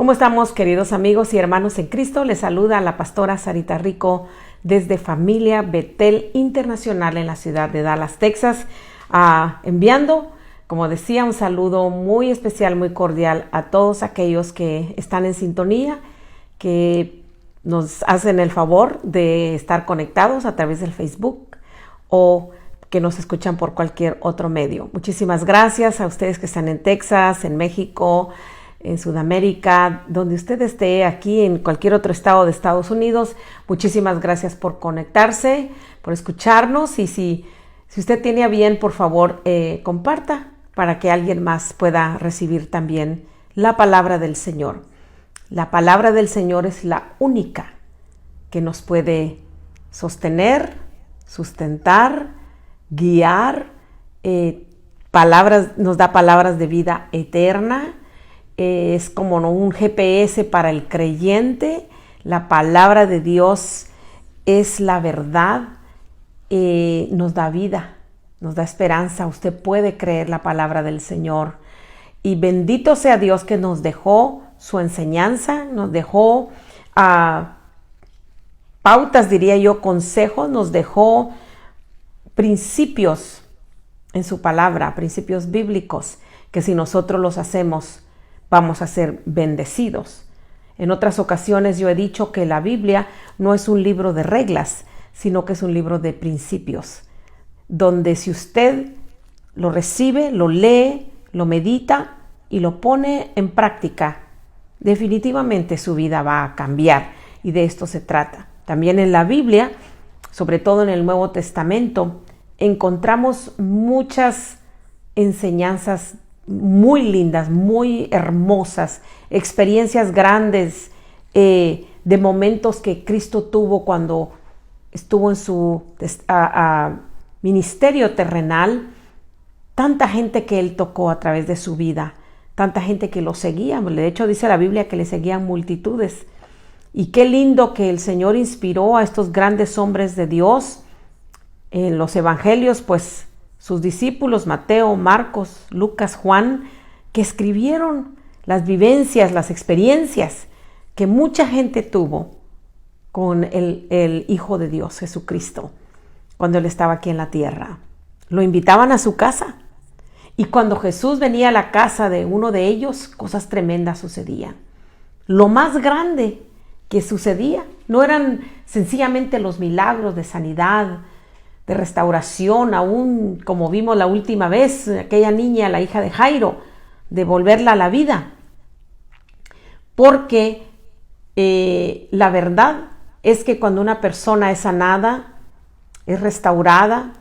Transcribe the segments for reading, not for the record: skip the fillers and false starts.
¿Cómo estamos, queridos amigos y hermanos en Cristo? Les saluda la pastora Sarita Rico desde Familia Betel Internacional en la ciudad de Dallas, Texas, enviando, como decía, un saludo muy especial, muy cordial a todos aquellos que están en sintonía, que nos hacen el favor de estar conectados a través del Facebook o que nos escuchan por cualquier otro medio. Muchísimas gracias a ustedes que están en Texas, en México, en Sudamérica, donde usted esté, aquí en cualquier otro estado de Estados Unidos. Muchísimas gracias por conectarse, por escucharnos, y si usted tiene a bien, por favor, comparta para que alguien más pueda recibir también la palabra del Señor. La palabra del Señor es la única que nos puede sostener, sustentar, guiar, nos da palabras de vida eterna. Es como un GPS para el creyente. La palabra de Dios es la verdad, nos da vida, nos da esperanza. Usted puede creer la palabra del Señor. Y bendito sea Dios que nos dejó su enseñanza, nos dejó pautas, diría yo, consejos, nos dejó principios en su palabra, principios bíblicos, que si nosotros los hacemos, vamos a ser bendecidos. En otras ocasiones yo he dicho que la Biblia no es un libro de reglas, sino que es un libro de principios, donde si usted lo recibe, lo lee, lo medita y lo pone en práctica, definitivamente su vida va a cambiar, y de esto se trata. También en la Biblia, sobre todo en el Nuevo Testamento, encontramos muchas enseñanzas muy lindas, muy hermosas, experiencias grandes de momentos que Cristo tuvo cuando estuvo en su ministerio terrenal. Tanta gente que Él tocó a través de su vida, tanta gente que lo seguía. De hecho, dice la Biblia que le seguían multitudes. Y qué lindo que el Señor inspiró a estos grandes hombres de Dios en los evangelios, pues sus discípulos Mateo, Marcos, Lucas, Juan, que escribieron las vivencias, las experiencias que mucha gente tuvo con el Hijo de Dios, Jesucristo, cuando Él estaba aquí en la tierra. Lo invitaban a su casa, y cuando Jesús venía a la casa de uno de ellos, cosas tremendas sucedían. Lo más grande que sucedía no eran sencillamente los milagros de sanidad, de restauración, aún como vimos la última vez, aquella niña, la hija de Jairo, de volverla a la vida. Porque la verdad es que cuando una persona es sanada, es restaurada,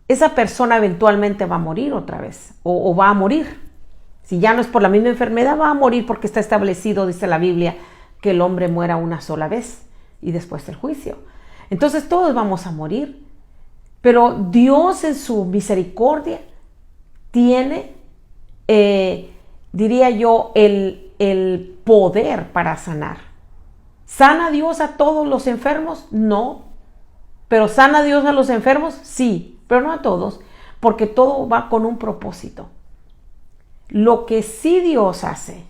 esa persona eventualmente va a morir otra vez, o va a morir. Si ya no es por la misma enfermedad, va a morir, porque está establecido, dice la Biblia, que el hombre muera una sola vez y después el juicio. Entonces todos vamos a morir. Pero Dios en su misericordia tiene, diría yo, el poder para sanar. ¿Sana Dios a todos los enfermos? No. ¿Pero sana Dios a los enfermos? Sí, pero no a todos, porque todo va con un propósito. Lo que sí Dios hace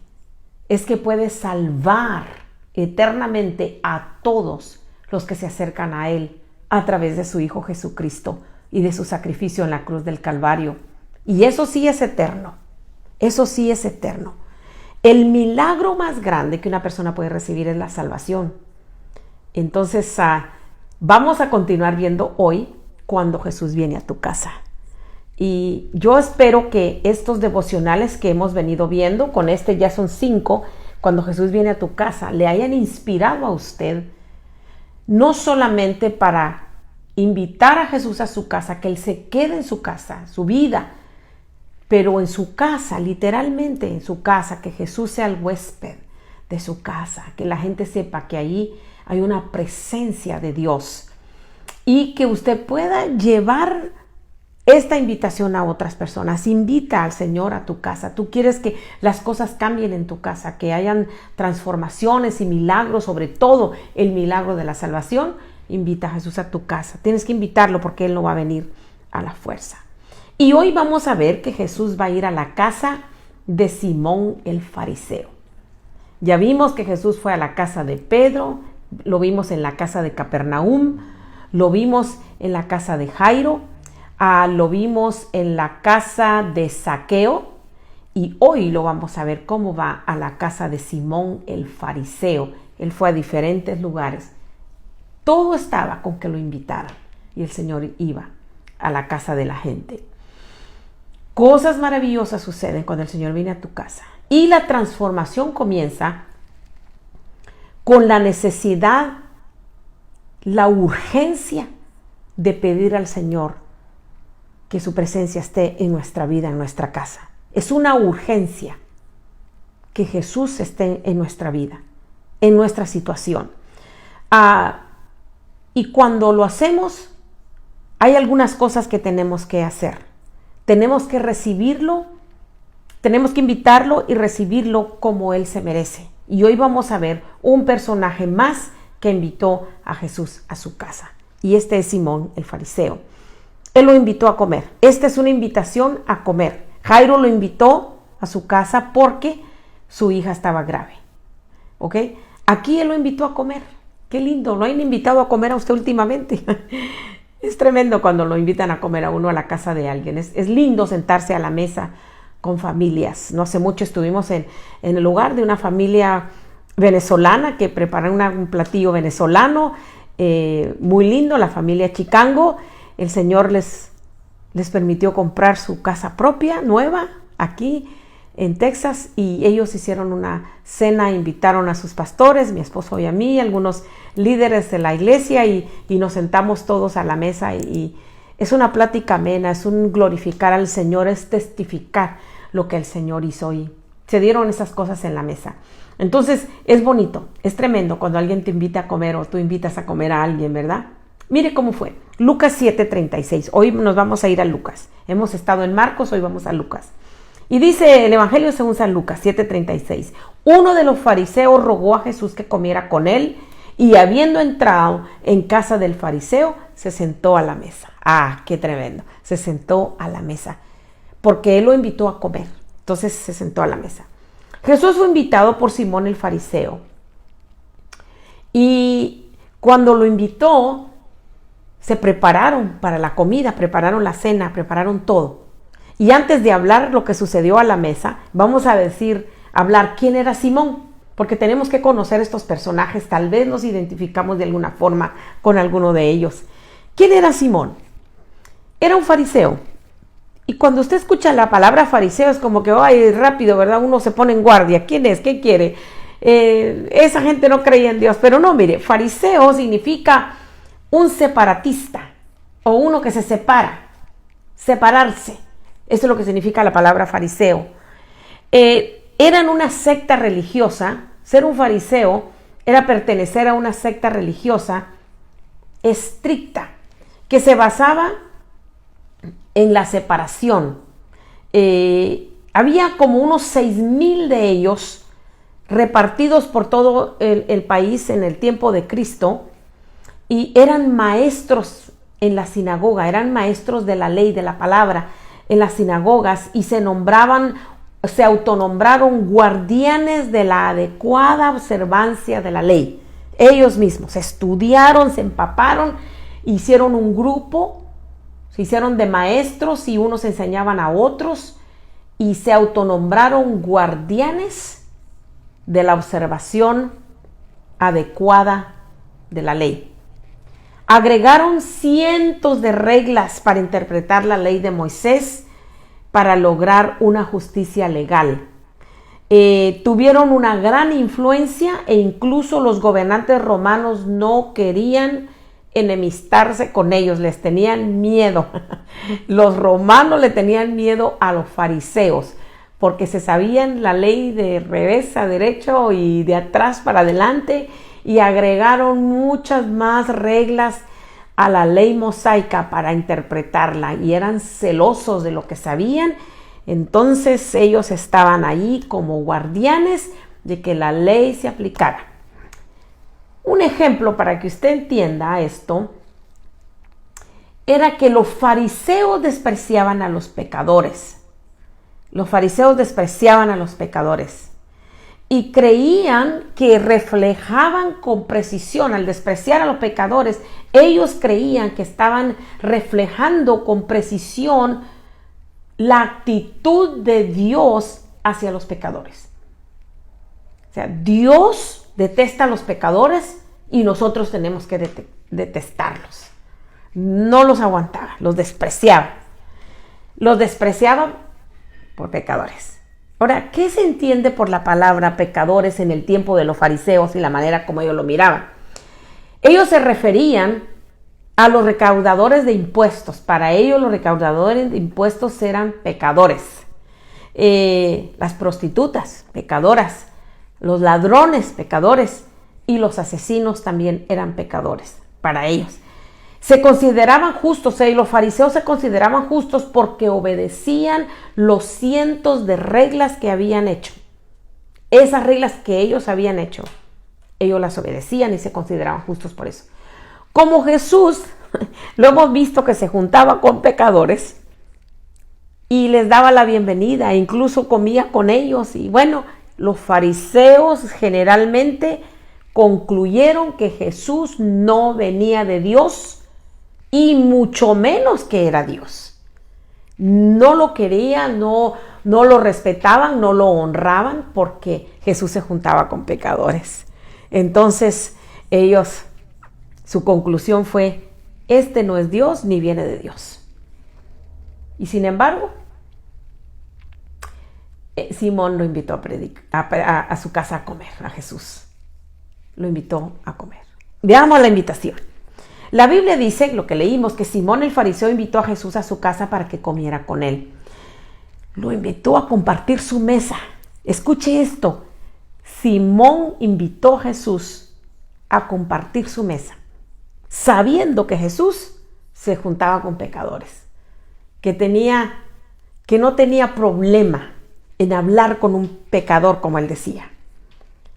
es que puede salvar eternamente a todos los que se acercan a Él a través de su Hijo Jesucristo y de su sacrificio en la cruz del Calvario. Y eso sí es eterno. Eso sí es eterno. El milagro más grande que una persona puede recibir es la salvación. Entonces, vamos a continuar viendo hoy cuando Jesús viene a tu casa. Y yo espero que estos devocionales que hemos venido viendo, con este ya son 5, cuando Jesús viene a tu casa, le hayan inspirado a usted, no solamente para invitar a Jesús a su casa, que Él se quede en su casa, su vida, pero en su casa, literalmente en su casa, que Jesús sea el huésped de su casa, que la gente sepa que ahí hay una presencia de Dios, y que usted pueda llevar esta invitación a otras personas. Invita al Señor a tu casa. Tú quieres que las cosas cambien en tu casa, que hayan transformaciones y milagros, sobre todo el milagro de la salvación. Invita a Jesús a tu casa. Tienes que invitarlo, porque Él no va a venir a la fuerza. Y hoy vamos a ver que Jesús va a ir a la casa de Simón el fariseo. Ya vimos que Jesús fue a la casa de Pedro, lo vimos en la casa de Capernaum, lo vimos en la casa de Jairo, lo vimos en la casa de Zaqueo, y hoy lo vamos a ver cómo va a la casa de Simón el fariseo. Él fue a diferentes lugares. Todo estaba con que lo invitaran y el Señor iba a la casa de la gente. Cosas maravillosas suceden cuando el Señor viene a tu casa. Y la transformación comienza con la necesidad, la urgencia de pedir al Señor que su presencia esté en nuestra vida, en nuestra casa. Es una urgencia que Jesús esté en nuestra vida, en nuestra situación. Y cuando lo hacemos, hay algunas cosas que tenemos que hacer. Tenemos que recibirlo, tenemos que invitarlo y recibirlo como Él se merece. Y hoy vamos a ver un personaje más que invitó a Jesús a su casa. Y este es Simón el fariseo. Él lo invitó a comer. Esta es una invitación a comer. Jairo lo invitó a su casa porque su hija estaba grave. ¿Ok? Aquí Él lo invitó a comer. Qué lindo. ¿Lo han invitado a comer a usted últimamente? Es tremendo cuando lo invitan a comer a uno a la casa de alguien. Es lindo sentarse a la mesa con familias. No hace mucho estuvimos en el lugar de una familia venezolana que preparan un platillo venezolano muy lindo, la familia Chicango. El Señor les permitió comprar su casa propia, nueva, aquí en Texas, y ellos hicieron una cena, invitaron a sus pastores, mi esposo y a mí, algunos líderes de la iglesia, y nos sentamos todos a la mesa, y es una plática amena, es un glorificar al Señor, es testificar lo que el Señor hizo, y se dieron esas cosas en la mesa. Entonces es bonito, es tremendo cuando alguien te invita a comer o tú invitas a comer a alguien, ¿verdad? Mire cómo fue. Lucas 7:36. Hoy nos vamos a ir a Lucas. Hemos estado en Marcos, hoy vamos a Lucas. Y dice el Evangelio según San Lucas 7:36. Uno de los fariseos rogó a Jesús que comiera con él, y habiendo entrado en casa del fariseo, se sentó a la mesa. Qué tremendo. Se sentó a la mesa porque él lo invitó a comer. Entonces se sentó a la mesa. Jesús fue invitado por Simón el fariseo. Y cuando lo invitó, se prepararon para la comida, prepararon la cena, prepararon todo. Y antes de hablar lo que sucedió a la mesa, vamos a hablar quién era Simón, porque tenemos que conocer estos personajes, tal vez nos identificamos de alguna forma con alguno de ellos. ¿Quién era Simón? Era un fariseo. Y cuando usted escucha la palabra fariseo es como que, rápido, ¿verdad? Uno se pone en guardia. ¿Quién es? ¿Qué quiere? Esa gente no creía en Dios. Pero no, mire, fariseo significa un separatista o uno que se separa, separarse. Eso es lo que significa la palabra fariseo. Eran una secta religiosa. Ser un fariseo era pertenecer a una secta religiosa estricta que se basaba en la separación. Había como unos 6,000 de ellos repartidos por todo el país en el tiempo de Cristo, y eran maestros en la sinagoga, eran maestros de la ley, de la palabra en las sinagogas, y se autonombraron guardianes de la adecuada observancia de la ley. Ellos mismos estudiaron, se empaparon, hicieron un grupo, se hicieron de maestros y unos enseñaban a otros, y se autonombraron guardianes de la observación adecuada de la ley. Agregaron cientos de reglas para interpretar la ley de Moisés para lograr una justicia legal. Tuvieron una gran influencia, e incluso los gobernantes romanos no querían enemistarse con ellos, les tenían miedo. Los romanos le tenían miedo a los fariseos porque se sabían la ley de revés a derecho y de atrás para adelante, y agregaron muchas más reglas a la ley mosaica para interpretarla, y eran celosos de lo que sabían. Entonces ellos estaban ahí como guardianes de que la ley se aplicara. Un ejemplo para que usted entienda esto era que los fariseos despreciaban a los pecadores. Los fariseos despreciaban a los pecadores. y creían que reflejaban con precisión, al despreciar a los pecadores, ellos creían que estaban reflejando con precisión la actitud de Dios hacia los pecadores. O sea, Dios detesta a los pecadores y nosotros tenemos que detestarlos. No los aguantaba, los despreciaba. Los despreciaban por pecadores. Ahora, ¿qué se entiende por la palabra pecadores en el tiempo de los fariseos y la manera como ellos lo miraban? Ellos se referían a los recaudadores de impuestos. Para ellos los recaudadores de impuestos eran pecadores. Las prostitutas, pecadoras. Los ladrones, pecadores. Y los asesinos también eran pecadores para ellos. Se consideraban justos, y los fariseos se consideraban justos porque obedecían los cientos de reglas que habían hecho. Esas reglas que ellos habían hecho, ellos las obedecían y se consideraban justos por eso. Como Jesús, lo hemos visto que se juntaba con pecadores y les daba la bienvenida, e incluso comía con ellos. Y bueno, los fariseos generalmente concluyeron que Jesús no venía de Dios y mucho menos que era Dios. No lo querían, no lo respetaban, no lo honraban porque Jesús se juntaba con pecadores. Entonces ellos, su conclusión fue, este no es Dios ni viene de Dios. Y sin embargo, Simón lo invitó a su casa a comer, a Jesús. Lo invitó a comer. Veamos la invitación. La Biblia dice, lo que leímos, que Simón el fariseo invitó a Jesús a su casa para que comiera con él. Lo invitó a compartir su mesa. Escuche esto. Simón invitó a Jesús a compartir su mesa, sabiendo que Jesús se juntaba con pecadores, que no tenía problema en hablar con un pecador, como él decía.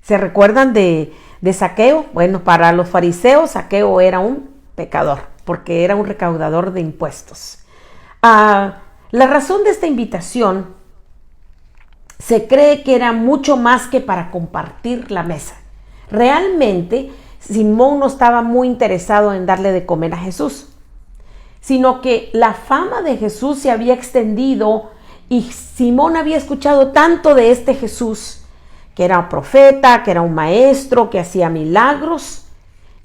¿Se recuerdan de Zaqueo? Bueno, para los fariseos, Zaqueo era un pecador, porque era un recaudador de impuestos. La razón de esta invitación se cree que era mucho más que para compartir la mesa. Realmente, Simón no estaba muy interesado en darle de comer a Jesús, sino que la fama de Jesús se había extendido y Simón había escuchado tanto de este Jesús, que era un profeta, que era un maestro, que hacía milagros.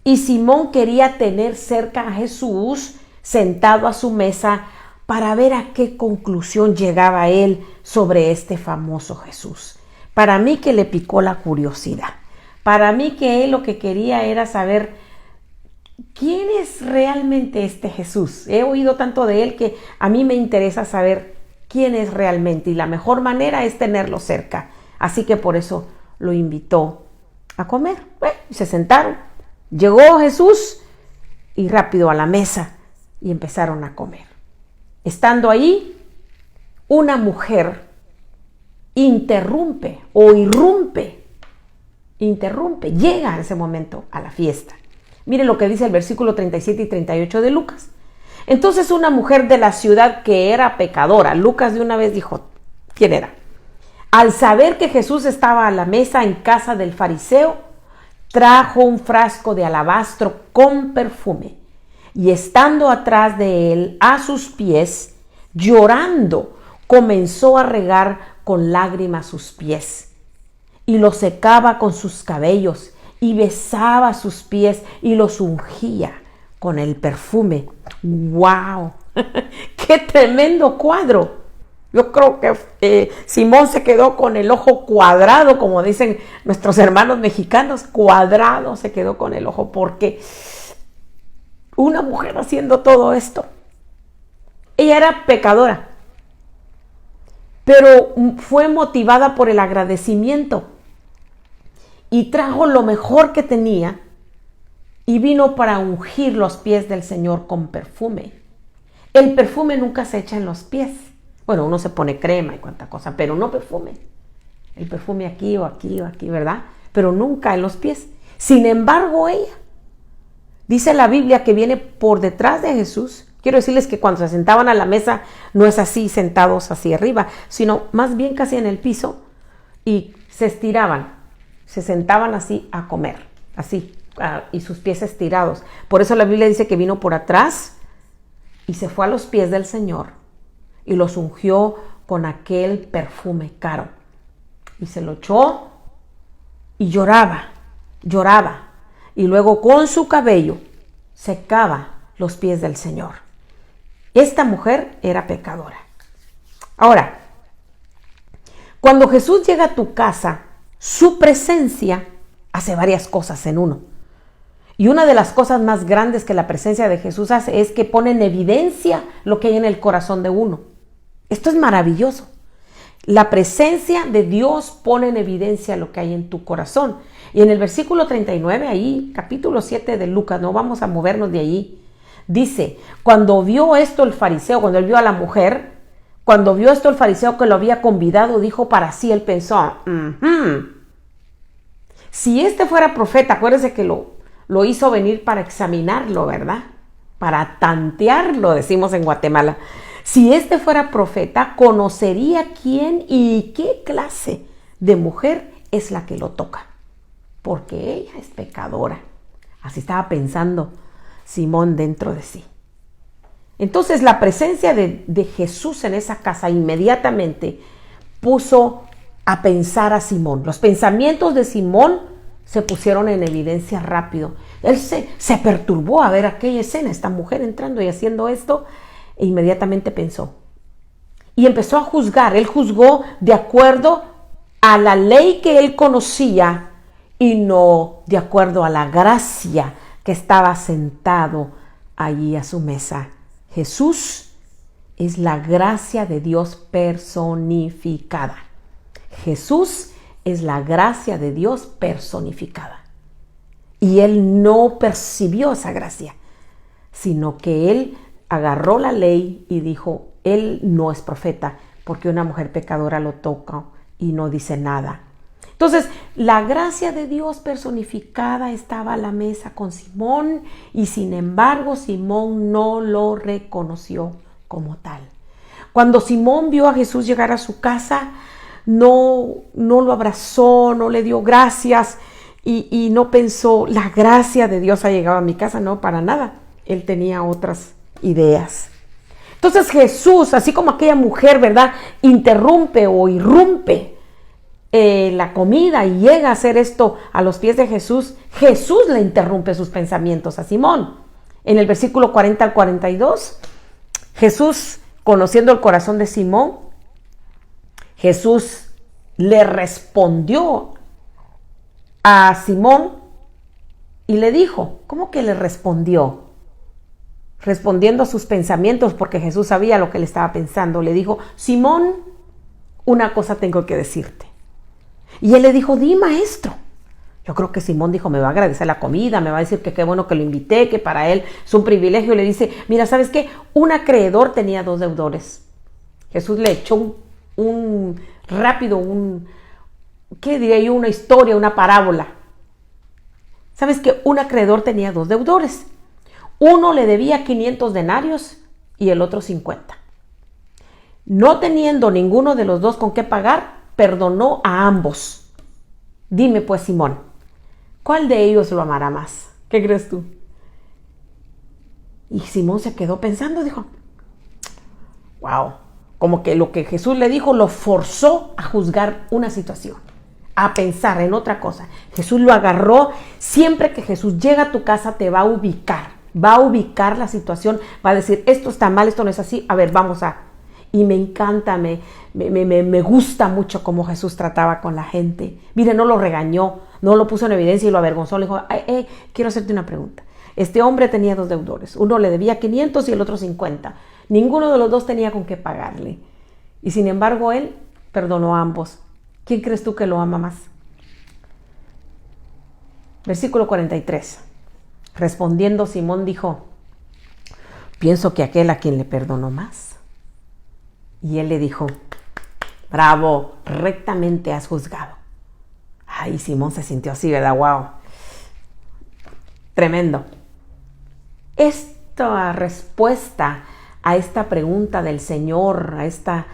Y Simón quería tener cerca a Jesús sentado a su mesa para ver a qué conclusión llegaba él sobre este famoso Jesús. Para mí que le picó la curiosidad. Para mí que él lo que quería era saber quién es realmente este Jesús. He oído tanto de él que a mí me interesa saber quién es realmente. Y la mejor manera es tenerlo cerca. Así que por eso lo invitó a comer. Bueno, se sentaron. Llegó Jesús y rápido a la mesa y empezaron a comer. Estando ahí, una mujer interrumpe, llega en ese momento a la fiesta. Miren lo que dice el versículo 37 y 38 de Lucas. Entonces una mujer de la ciudad que era pecadora, Lucas de una vez dijo, ¿quién era? Al saber que Jesús estaba a la mesa en casa del fariseo, trajo un frasco de alabastro con perfume y estando atrás de él a sus pies, llorando, comenzó a regar con lágrimas sus pies y los secaba con sus cabellos y besaba sus pies y los ungía con el perfume. ¡Wow! ¡Qué tremendo cuadro! Yo creo que Simón se quedó con el ojo cuadrado, como dicen nuestros hermanos mexicanos, cuadrado se quedó con el ojo, porque una mujer haciendo todo esto, ella era pecadora, pero fue motivada por el agradecimiento y trajo lo mejor que tenía y vino para ungir los pies del Señor con perfume. El perfume nunca se echa en los pies. Bueno, uno se pone crema y cuánta cosa, pero no perfume. El perfume aquí o aquí o aquí, ¿verdad? Pero nunca en los pies. Sin embargo, ella, dice la Biblia que viene por detrás de Jesús. Quiero decirles que cuando se sentaban a la mesa, no es así, sentados así arriba, sino más bien casi en el piso. y se estiraban, se sentaban así a comer, así, y sus pies estirados. Por eso la Biblia dice que vino por atrás y se fue a los pies del Señor y los ungió con aquel perfume caro. Y se lo echó y lloraba. Y luego con su cabello secaba los pies del Señor. Esta mujer era pecadora. Ahora, cuando Jesús llega a tu casa, su presencia hace varias cosas en uno. Y una de las cosas más grandes que la presencia de Jesús hace es que pone en evidencia lo que hay en el corazón de uno. Esto es maravilloso. La presencia de Dios pone en evidencia lo que hay en tu corazón. Y en el versículo 39, ahí, capítulo 7 de Lucas, no vamos a movernos de allí, dice, cuando vio esto el fariseo, cuando él vio a la mujer, cuando vio esto el fariseo que lo había convidado, dijo para sí, él pensó, si este fuera profeta, acuérdense que lo hizo venir para examinarlo, ¿verdad? Para tantearlo, decimos en Guatemala. Si este fuera profeta, conocería quién y qué clase de mujer es la que lo toca, porque ella es pecadora. Así estaba pensando Simón dentro de sí. Entonces la presencia de Jesús en esa casa inmediatamente puso a pensar a Simón. Los pensamientos de Simón se pusieron en evidencia rápido. Él se perturbó a ver aquella escena, esta mujer entrando y haciendo esto, e inmediatamente pensó. Y empezó a juzgar. Él juzgó de acuerdo a la ley que él conocía y no de acuerdo a la gracia que estaba sentado allí a su mesa. Jesús es la gracia de Dios personificada. Jesús es la gracia de Dios personificada. Y él no percibió esa gracia, sino que él agarró la ley y dijo, él no es profeta porque una mujer pecadora lo toca y no dice nada. Entonces, la gracia de Dios personificada estaba a la mesa con Simón y sin embargo Simón no lo reconoció como tal. Cuando Simón vio a Jesús llegar a su casa, no lo abrazó, no le dio gracias y no pensó, la gracia de Dios ha llegado a mi casa, no, para nada. Él tenía otras ideas. Entonces Jesús, así como aquella mujer, ¿verdad?, interrumpe o irrumpe la comida y llega a hacer esto a los pies de Jesús, Jesús le interrumpe sus pensamientos a Simón. En el versículo 40 al 42, Jesús, conociendo el corazón de Simón, Jesús le respondió a Simón y le dijo, ¿cómo que le respondió? Respondiendo a sus pensamientos, porque Jesús sabía lo que él estaba pensando, le dijo, Simón, una cosa tengo que decirte. Y él le dijo, di, maestro. Yo creo que Simón dijo, me va a agradecer la comida, me va a decir que qué bueno que lo invité, que para él es un privilegio. Y le dice, mira, ¿sabes qué? Un acreedor tenía 2 deudores. Jesús le echó ¿qué diría yo? Una historia, una parábola. ¿Sabes qué? Un acreedor tenía 2 deudores. Uno le debía 500 denarios y el otro 50. No teniendo ninguno de los dos con qué pagar, perdonó a ambos. Dime pues, Simón, ¿cuál de ellos lo amará más? ¿Qué crees tú? Y Simón se quedó pensando, dijo, wow, como que lo que Jesús le dijo lo forzó a juzgar una situación, a pensar en otra cosa. Jesús lo agarró. Siempre que Jesús llega a tu casa te va a ubicar la situación, va a decir, esto está mal, esto no es así, a ver, vamos a... Y me encanta, me gusta mucho cómo Jesús trataba con la gente. Mire, no lo regañó, no lo puso en evidencia y lo avergonzó. Le dijo, quiero hacerte una pregunta. Este hombre tenía 2 deudores. Uno le debía 500 y el otro 50. Ninguno de los dos tenía con qué pagarle. Y sin embargo, él perdonó a ambos. ¿Quién crees tú que lo ama más? Versículo 43. Respondiendo, Simón dijo, pienso que aquel a quien le perdonó más. Y él le dijo, bravo, rectamente has juzgado. Ay, Simón se sintió así, ¿verdad? Wow. Tremendo. Esta respuesta a esta pregunta del Señor, a esta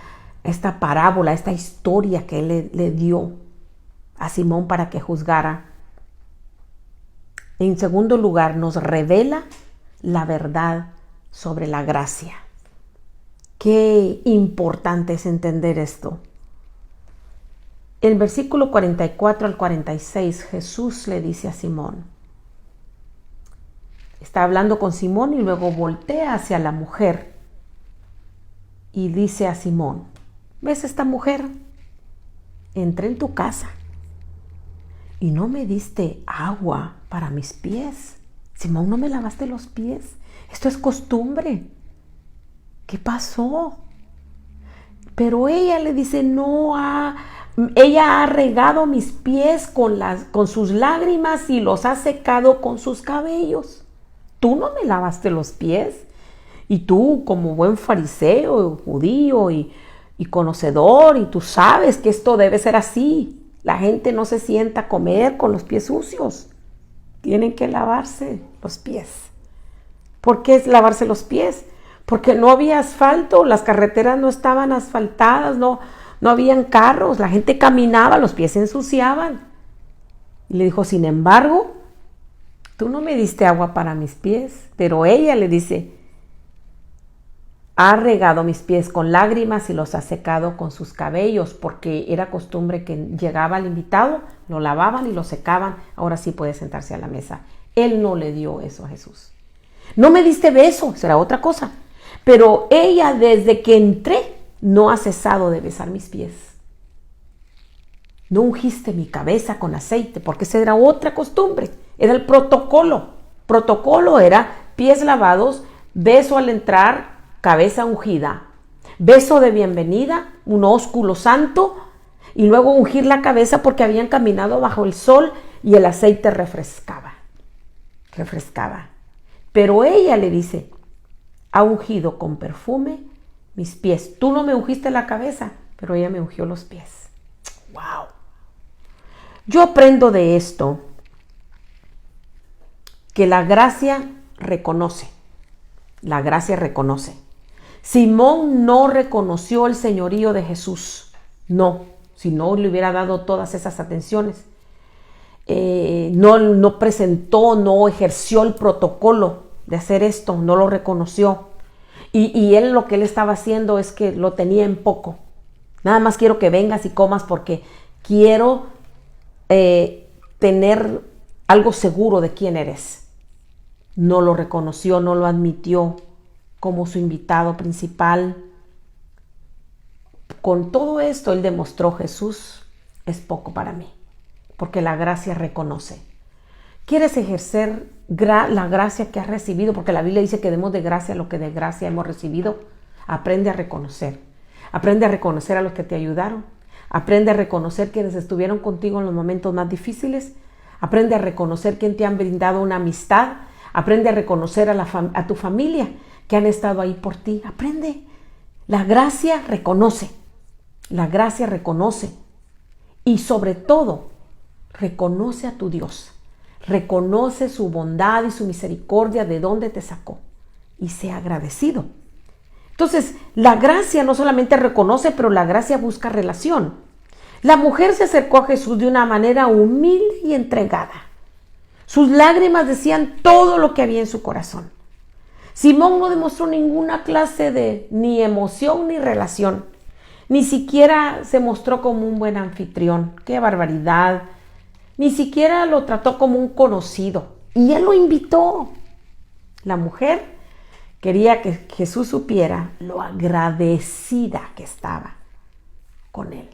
esta parábola, esta historia que él le dio a Simón para que juzgara. En segundo lugar, nos revela la verdad sobre la gracia. Qué importante es entender esto. En el versículo 44 al 46, Jesús le dice a Simón, está hablando con Simón y luego voltea hacia la mujer y dice a Simón, ¿ves esta mujer? Entré en tu casa y no me diste agua para mis pies. Simón, ¿no me lavaste los pies? Esto es costumbre. ¿Qué pasó? Pero ella le dice, ella ha regado mis pies con sus lágrimas y los ha secado con sus cabellos. Tú no me lavaste los pies. Y tú, como buen fariseo, judío y conocedor, y tú sabes que esto debe ser así. La gente no se sienta a comer con los pies sucios. Tienen que lavarse los pies. ¿Por qué es lavarse los pies? Porque no había asfalto, las carreteras no estaban asfaltadas, no habían carros, la gente caminaba, los pies se ensuciaban. Y le dijo, sin embargo, tú no me diste agua para mis pies. Pero ella le dice, ha regado mis pies con lágrimas y los ha secado con sus cabellos, porque era costumbre que llegaba el invitado, lo lavaban y lo secaban, ahora sí puede sentarse a la mesa. Él no le dio eso a Jesús. No me diste beso, será otra cosa. Pero ella, desde que entré, no ha cesado de besar mis pies. No ungiste mi cabeza con aceite, porque esa era otra costumbre, era el protocolo. Protocolo era pies lavados, beso al entrar, cabeza ungida, beso de bienvenida, un ósculo santo, y luego ungir la cabeza porque habían caminado bajo el sol y el aceite refrescaba. Pero ella le dice, ha ungido con perfume mis pies. Tú no me ungiste la cabeza, pero ella me ungió los pies. ¡Wow! Yo aprendo de esto que la gracia reconoce. La gracia reconoce. Simón no reconoció el señorío de Jesús. No, si no le hubiera dado todas esas atenciones. No presentó, no ejerció el protocolo de hacer esto, no lo reconoció. Y él lo que él estaba haciendo es que lo tenía en poco. Nada más quiero que vengas y comas porque quiero tener algo seguro de quién eres. No lo reconoció, no lo admitió como su invitado principal. Con todo esto él demostró, Jesús es poco para mí, porque la gracia reconoce. ¿Quieres ejercer la gracia que has recibido? Porque la Biblia dice que demos de gracia lo que de gracia hemos recibido. Aprende a reconocer. Aprende a reconocer a los que te ayudaron. Aprende a reconocer quienes estuvieron contigo en los momentos más difíciles. Aprende a reconocer quién te han brindado una amistad. Aprende a reconocer a tu familia que han estado ahí por ti. Aprende. La gracia reconoce. La gracia reconoce. Y sobre todo, reconoce a tu Dios. Reconoce su bondad y su misericordia de dónde te sacó. Y sea agradecido. Entonces, la gracia no solamente reconoce, pero la gracia busca relación. La mujer se acercó a Jesús de una manera humilde y entregada. Sus lágrimas decían todo lo que había en su corazón. Simón no demostró ninguna clase de ni emoción ni relación. Ni siquiera se mostró como un buen anfitrión. ¡Qué barbaridad! Ni siquiera lo trató como un conocido. Y él lo invitó. La mujer quería que Jesús supiera lo agradecida que estaba con él.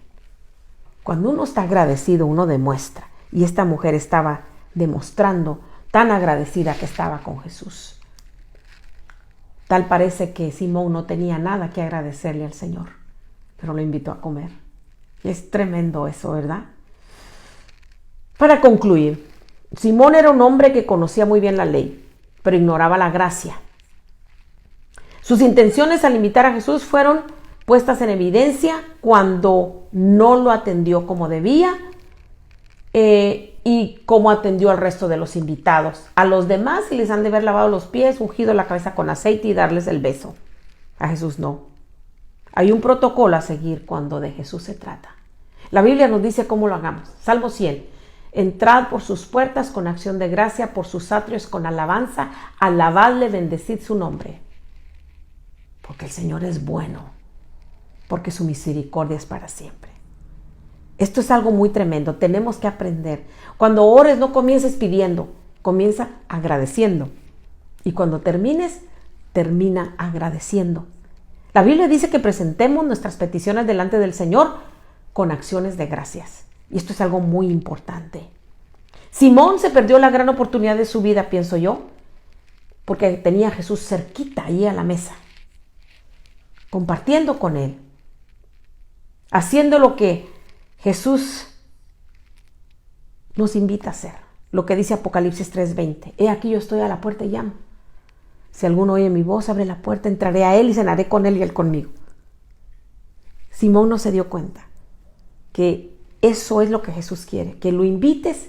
Cuando uno está agradecido, uno demuestra. Y esta mujer estaba demostrando tan agradecida que estaba con Jesús. Tal parece que Simón no tenía nada que agradecerle al Señor, pero lo invitó a comer. Es tremendo eso, ¿verdad? Para concluir, Simón era un hombre que conocía muy bien la ley, pero ignoraba la gracia. Sus intenciones al invitar a Jesús fueron puestas en evidencia cuando no lo atendió como debía y como atendió al resto de los invitados. A los demás sí les han de haber lavado los pies, ungido la cabeza con aceite y darles el beso. A Jesús no. Hay un protocolo a seguir cuando de Jesús se trata. La Biblia nos dice cómo lo hagamos. Salmo 100. Entrad por sus puertas con acción de gracia, por sus atrios con alabanza, alabadle, bendecid su nombre. Porque el Señor es bueno, porque su misericordia es para siempre. Esto es algo muy tremendo, tenemos que aprender. Cuando ores no comiences pidiendo, comienza agradeciendo. Y cuando termines, termina agradeciendo. La Biblia dice que presentemos nuestras peticiones delante del Señor con acciones de gracias. Y esto es algo muy importante. Simón se perdió la gran oportunidad de su vida, pienso yo, porque tenía a Jesús cerquita ahí a la mesa, compartiendo con él, haciendo lo que Jesús nos invita a hacer, lo que dice Apocalipsis 3:20. He aquí yo estoy a la puerta y llamo. Si alguno oye mi voz, abre la puerta, entraré a él y cenaré con él y él conmigo. Simón no se dio cuenta que eso es lo que Jesús quiere, que lo invites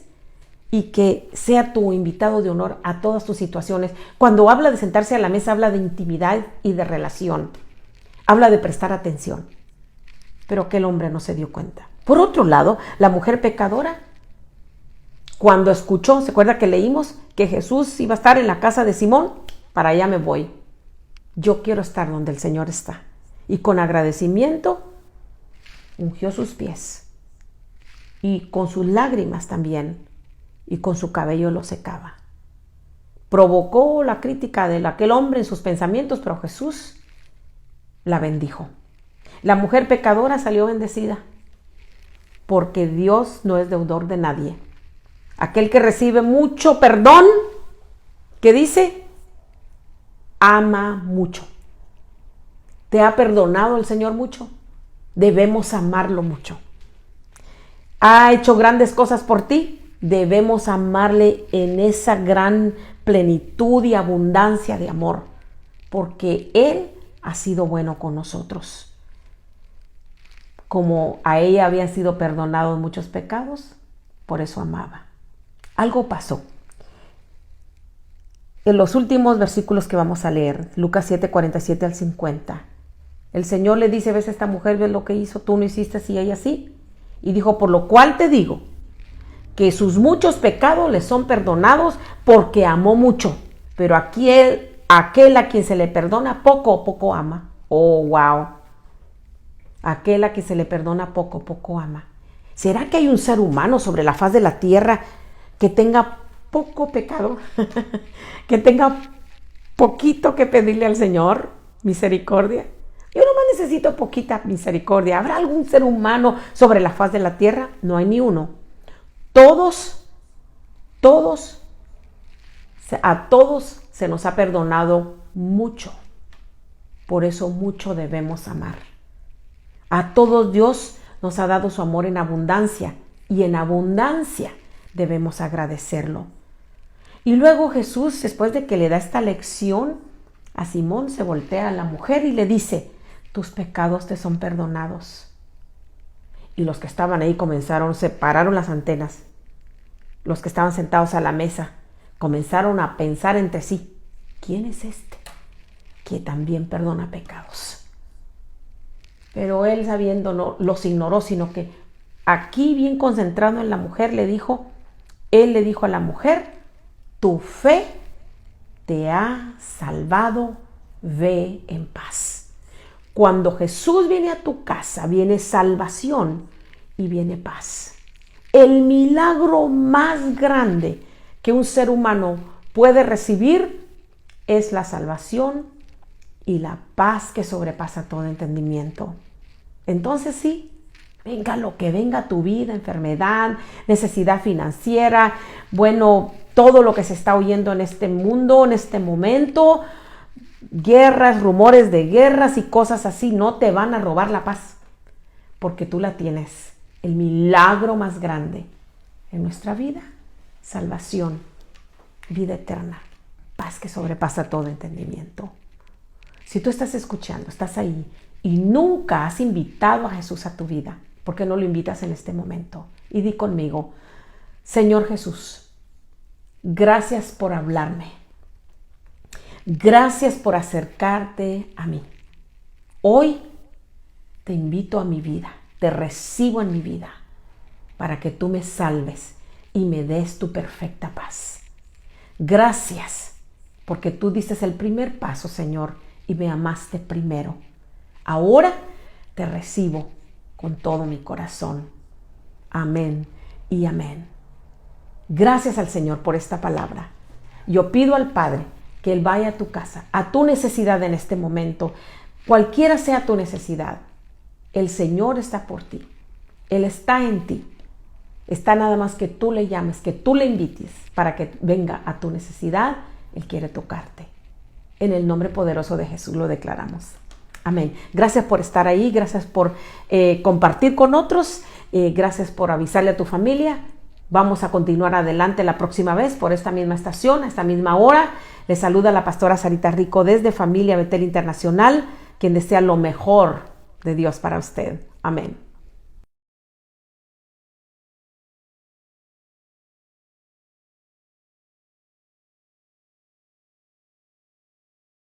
y que sea tu invitado de honor a todas tus situaciones. Cuando habla de sentarse a la mesa, habla de intimidad y de relación. Habla de prestar atención. Pero aquel hombre no se dio cuenta. Por otro lado, la mujer pecadora, cuando escuchó, ¿se acuerda que leímos que Jesús iba a estar en la casa de Simón? Para allá me voy. Yo quiero estar donde el Señor está. Y con agradecimiento, ungió sus pies. Y con sus lágrimas también. Y con su cabello lo secaba. Provocó la crítica de aquel hombre en sus pensamientos, pero Jesús la bendijo. La mujer pecadora salió bendecida, porque Dios no es deudor de nadie. Aquel que recibe mucho perdón, ¿qué dice? Ama mucho. ¿Te ha perdonado el Señor mucho? Debemos amarlo mucho. ¿Ha hecho grandes cosas por ti? Debemos amarle en esa gran plenitud y abundancia de amor, porque Él ha sido bueno con nosotros. Como a ella habían sido perdonados muchos pecados, por eso amaba. Algo pasó. En los últimos versículos que vamos a leer, Lucas 7, 47 al 50, el Señor le dice, ves a esta mujer, ves lo que hizo, tú no hiciste así, ella sí. Y dijo, por lo cual te digo, que sus muchos pecados le son perdonados porque amó mucho. Pero aquel a quien se le perdona poco ama. Oh, wow. Aquel a quien se le perdona poco ama. ¿Será que hay un ser humano sobre la faz de la tierra que tenga poco pecado? Que tenga poquito que pedirle al Señor Misericordia. Yo nomás necesito poquita misericordia. ¿Habrá algún ser humano sobre la faz de la tierra? No hay ni uno. A todos se nos ha perdonado mucho. Por eso mucho debemos amar. A todos Dios nos ha dado su amor en abundancia y en abundancia debemos agradecerlo. Y luego Jesús, después de que le da esta lección a Simón, se voltea a la mujer y le dice, tus pecados te son perdonados. Y los que estaban ahí se pararon las antenas. Los que estaban sentados a la mesa comenzaron a pensar entre sí, ¿quién es este que también perdona pecados? Pero él, sabiendo, no los ignoró, sino que aquí, bien concentrado en la mujer, él le dijo a la mujer, tu fe te ha salvado, ve en paz. Cuando Jesús viene a tu casa, viene salvación y viene paz. El milagro más grande que un ser humano puede recibir es la salvación y la paz que sobrepasa todo entendimiento. Entonces sí, venga lo que venga a tu vida, enfermedad, necesidad financiera, todo lo que se está oyendo en este mundo, en este momento, guerras, rumores de guerras y cosas así, no te van a robar la paz, porque tú la tienes. El milagro más grande en nuestra vida, salvación, vida eterna, paz que sobrepasa todo entendimiento. Si tú estás escuchando, estás ahí y nunca has invitado a Jesús a tu vida, ¿por qué no lo invitas en este momento? Y di conmigo, Señor Jesús, gracias por hablarme. Gracias por acercarte a mí. Hoy te invito a mi vida, te recibo en mi vida para que tú me salves y me des tu perfecta paz. Gracias, porque tú diste el primer paso, Señor, y me amaste primero. Ahora te recibo con todo mi corazón. Amén y amén. Gracias al Señor por esta palabra. Yo pido al Padre que Él vaya a tu casa, a tu necesidad en este momento, cualquiera sea tu necesidad. El Señor está por ti. Él está en ti. Está nada más que tú le llames, que tú le invites para que venga a tu necesidad. Él quiere tocarte. En el nombre poderoso de Jesús lo declaramos. Amén. Gracias por estar ahí. Gracias por compartir con otros. Gracias por avisarle a tu familia. Vamos a continuar adelante la próxima vez por esta misma estación, a esta misma hora. Les saluda la pastora Sarita Rico desde Familia Betel Internacional, quien desea lo mejor de Dios para usted. Amén.